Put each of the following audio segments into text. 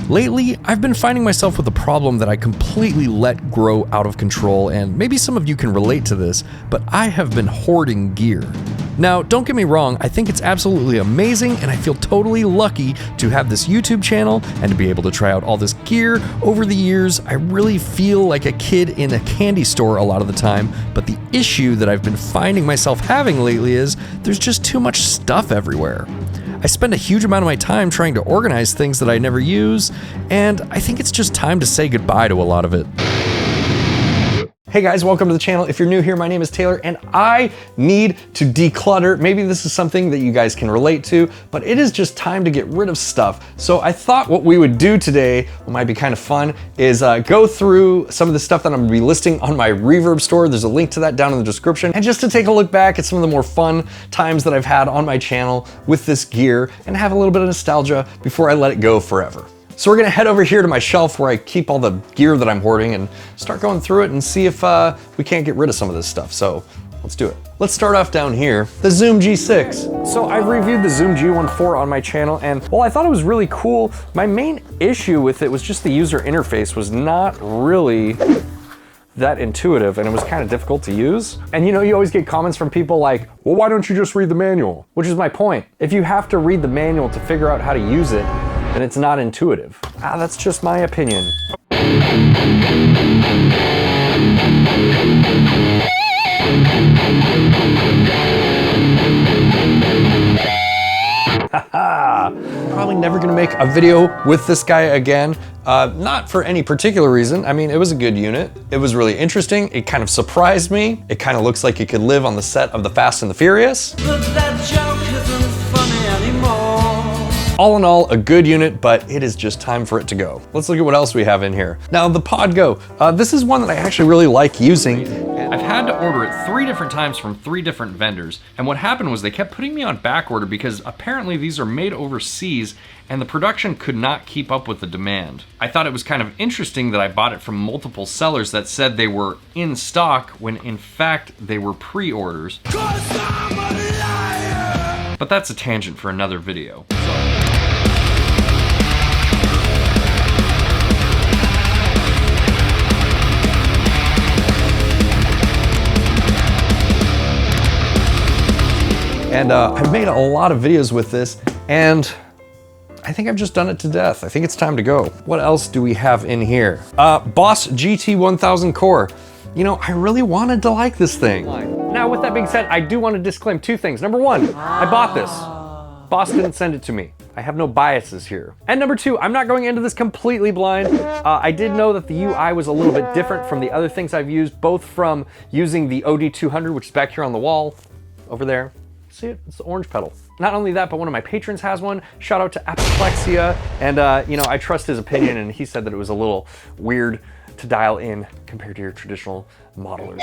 Lately, I've been finding myself with a problem that I completely let grow out of control, and maybe some of you can relate to this, but I have been hoarding gear. Now, don't get me wrong, I think it's absolutely amazing, and I feel totally lucky to have this YouTube channel and to be able to try out all this gear. Over the years, I really feel like a kid in a candy store a lot of the time, but the issue that I've been finding myself having lately is there's just too much stuff everywhere. I spend a huge amount of my time trying to organize things that I never use, and I think it's just time to say goodbye to a lot of it. Hey guys, welcome to the channel. If you're new here, my name is Taylor and I need to declutter. Maybe this is something that you guys can relate to, but it is just time to get rid of stuff. So I thought what we would do today, what might be kind of fun, is go through some of the stuff that I'm gonna be listing on my Reverb store. There's a link to that down in the description. And just to take a look back at some of the more fun times that I've had on my channel with this gear and have a little bit of nostalgia before I let it go forever. So we're gonna head over here to my shelf where I keep all the gear that I'm hoarding and start going through it and see if we can't get rid of some of this stuff. So let's do it. Let's start off down here, the Zoom G6. So I've reviewed the Zoom G100 on my channel, and while I thought it was really cool, my main issue with it was just the user interface was not really that intuitive, and it was kind of difficult to use. And you know, you always get comments from people like, well, why don't you just read the manual? Which is my point. If you have to read the manual to figure out how to use it, and it's not intuitive. That's just my opinion. Probably never gonna make a video with this guy again. Not for any particular reason. I mean, it was a good unit. It was really interesting. It kind of surprised me. It kind of looks like it could live on the set of The Fast and the Furious. But that joke isn't funny anymore. All in all, a good unit, but it is just time for it to go. Let's look at what else we have in here. Now, the Podgo. This is one that I actually really like using. I've had to order it 3 different times from 3 different vendors, and what happened was they kept putting me on back order because apparently these are made overseas and the production could not keep up with the demand. I thought it was kind of interesting that I bought it from multiple sellers that said they were in stock when in fact they were pre-orders. But that's a tangent for another video. And I've made a lot of videos with this, and I think I've just done it to death. I think it's time to go. What else do we have in here? Boss GT1000 Core. You know, I really wanted to like this thing. Now, with that being said, I do want to disclaim 2 things. Number 1, I bought this. Boss didn't send it to me. I have no biases here. And number 2, I'm not going into this completely blind. I did know that the UI was a little bit different from the other things I've used, both from using the OD200, which is back here on the wall, over there. See it? It's the orange pedal. Not only that, but one of my patrons has one. Shout out to Apoplexia. And you know, I trust his opinion, and he said that it was a little weird to dial in compared to your traditional modelers.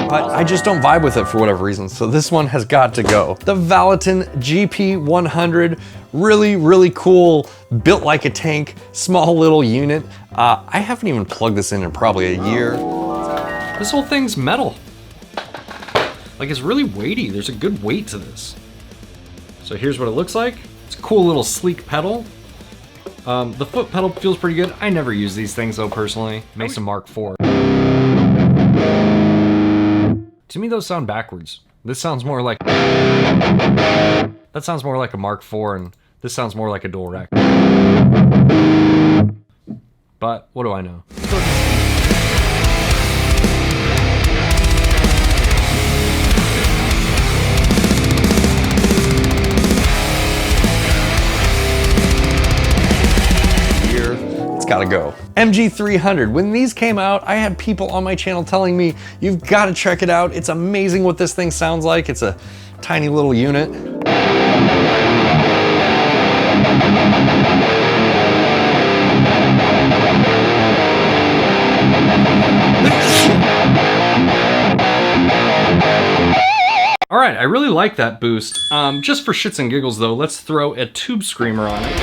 But I just don't vibe with it for whatever reason, so this one has got to go. The Valatin GP100, really, really cool, built like a tank, small little unit. I haven't even plugged this in probably a year. This whole thing's metal. Like, it's really weighty. There's a good weight to this. So here's what it looks like. It's a cool little sleek pedal. The foot pedal feels pretty good. I never use these things though, personally. Mesa Mark IV. To me, those sound backwards. This sounds more like... That sounds more like a Mark IV, and this sounds more like a dual rack. But what do I know? Gotta go. MG300. When these came out, I had people on my channel telling me, you've got to check it out. It's amazing what this thing sounds like. It's a tiny little unit. All right, I really like that boost. Just for shits and giggles though, let's throw a tube screamer on it.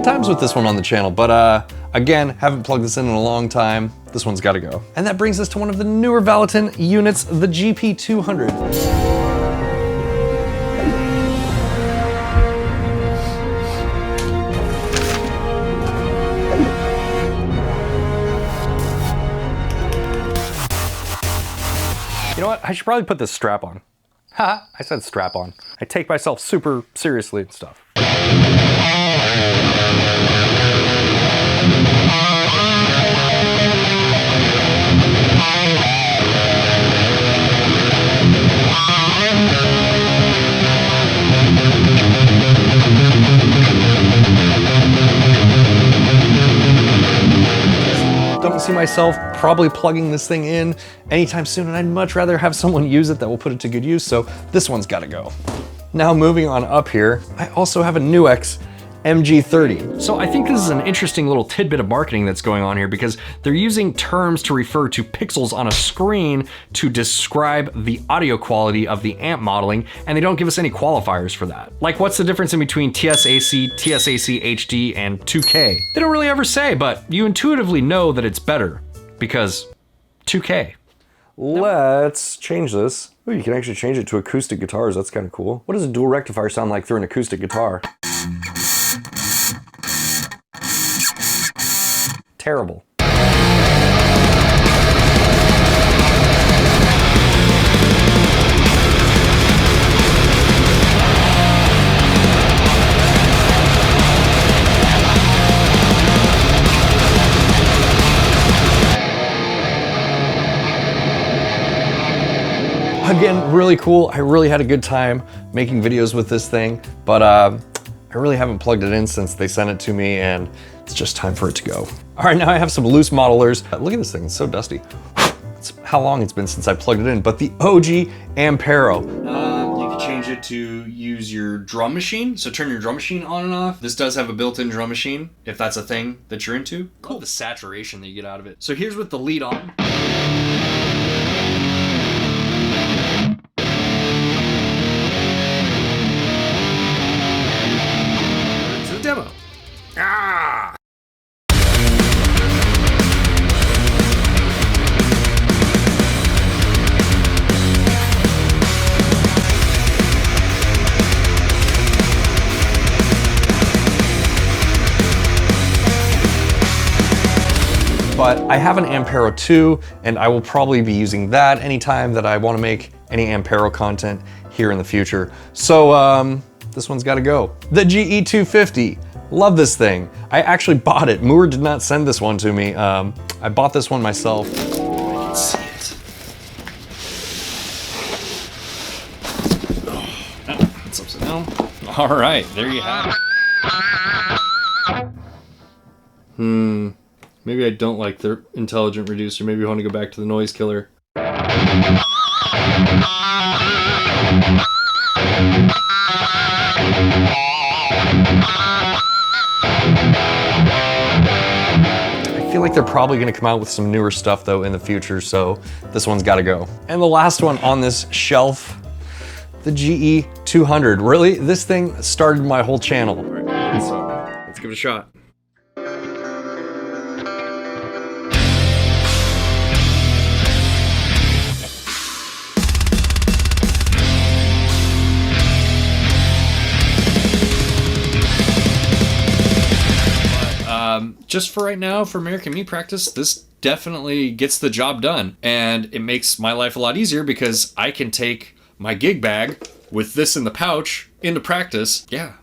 good times with this one on the channel, but again, haven't plugged this in a long time. This one's gotta go. And that brings us to one of the newer Valatin units, the GP200. You know what? I should probably put this strap on. Ha! I said strap on. I take myself super seriously and stuff. Don't see myself probably plugging this thing in anytime soon, and I'd much rather have someone use it that will put it to good use, so this one's gotta go. Now moving on up here, I also have a 𝗦𝗦𝗃𝗍 MG30. So I think this is an interesting little tidbit of marketing that's going on here, because they're using terms to refer to pixels on a screen to describe the audio quality of the amp modeling, and they don't give us any qualifiers for that. Like, what's the difference in between TSAC, TSAC HD, and 2K? They don't really ever say, but you intuitively know that it's better, because 2K. Let's change this. Ooh, you can actually change it to acoustic guitars. That's kind of cool. What does a dual rectifier sound like through an acoustic guitar? Terrible. Again, really cool. I really had a good time making videos with this thing, but I really haven't plugged it in since they sent it to me, and it's just time for it to go. All right, now I have some loose modelers. Look at this thing, it's so dusty. It's how long it's been since I plugged it in, but the OG Ampero. You can change it to use your drum machine, so turn your drum machine on and off. This does have a built-in drum machine, if that's a thing that you're into. Cool. The saturation that you get out of it. So here's with the lead on. Demo. Ah! But I have an Ampero 2, and I will probably be using that anytime that I want to make any Ampero content here in the future. So, this one's gotta go. The GE250. Love this thing. I actually bought it. 𝗬𝗏 did not send this one to me. I bought this one myself. I can see it. Oh, it's upside down. All right, there you have it. Maybe I don't like the intelligent reducer. Maybe I want to go back to the noise killer. I feel like they're probably gonna come out with some newer stuff though in the future, so this one's gotta go. And the last one on this shelf, the GE200. Really, this thing started my whole channel. All right, so let's give it a shot. Just for right now, for American Me practice, this definitely gets the job done. And it makes my life a lot easier because I can take my gig bag with this in the pouch into practice. Yeah,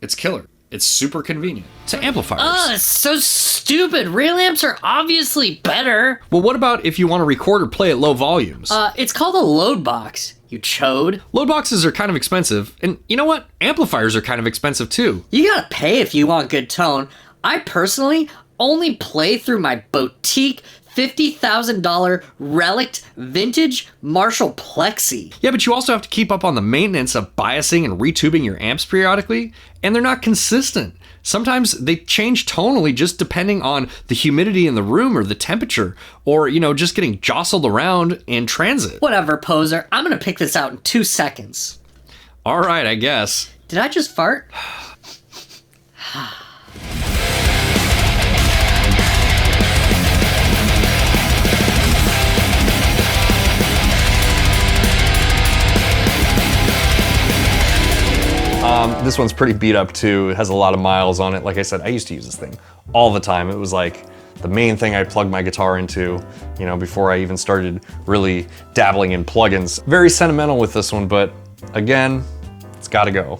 it's killer. It's super convenient. To amplifiers. Oh, it's so stupid. Real amps are obviously better. Well, what about if you want to record or play at low volumes? It's called a load box, you chode. Load boxes are kind of expensive. And you know what? Amplifiers are kind of expensive too. You gotta pay if you want good tone. I personally only play through my boutique $50,000 relic vintage Marshall Plexi. Yeah, but you also have to keep up on the maintenance of biasing and retubing your amps periodically, and they're not consistent. Sometimes they change tonally just depending on the humidity in the room or the temperature, or, you know, just getting jostled around in transit. Whatever, poser. I'm gonna pick this out in 2 seconds. All right, I guess. Did I just fart? This one's pretty beat up too. It has a lot of miles on it. Like I said, I used to use this thing all the time. It was like the main thing I plugged my guitar into, you know, before I even started really dabbling in plugins. Very sentimental with this one, but again, it's gotta go.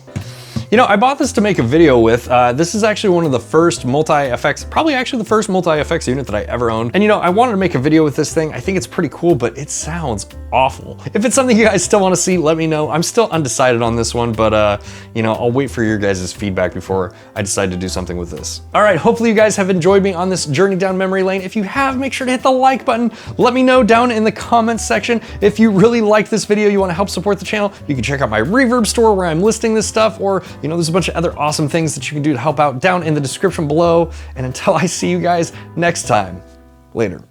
You know, I bought this to make a video with. This is actually one of the first multi-effects, probably actually the first multi-effects unit that I ever owned. And you know, I wanted to make a video with this thing. I think it's pretty cool, but it sounds awful. If it's something you guys still want to see, let me know. I'm still undecided on this one, but you know, I'll wait for your guys' feedback before I decide to do something with this. All right, hopefully you guys have enjoyed me on this journey down memory lane. If you have, make sure to hit the like button. Let me know down in the comments section. If you really like this video, you want to help support the channel, you can check out my Reverb store where I'm listing this stuff, or you know, there's a bunch of other awesome things that you can do to help out down in the description below. And until I see you guys next time, later.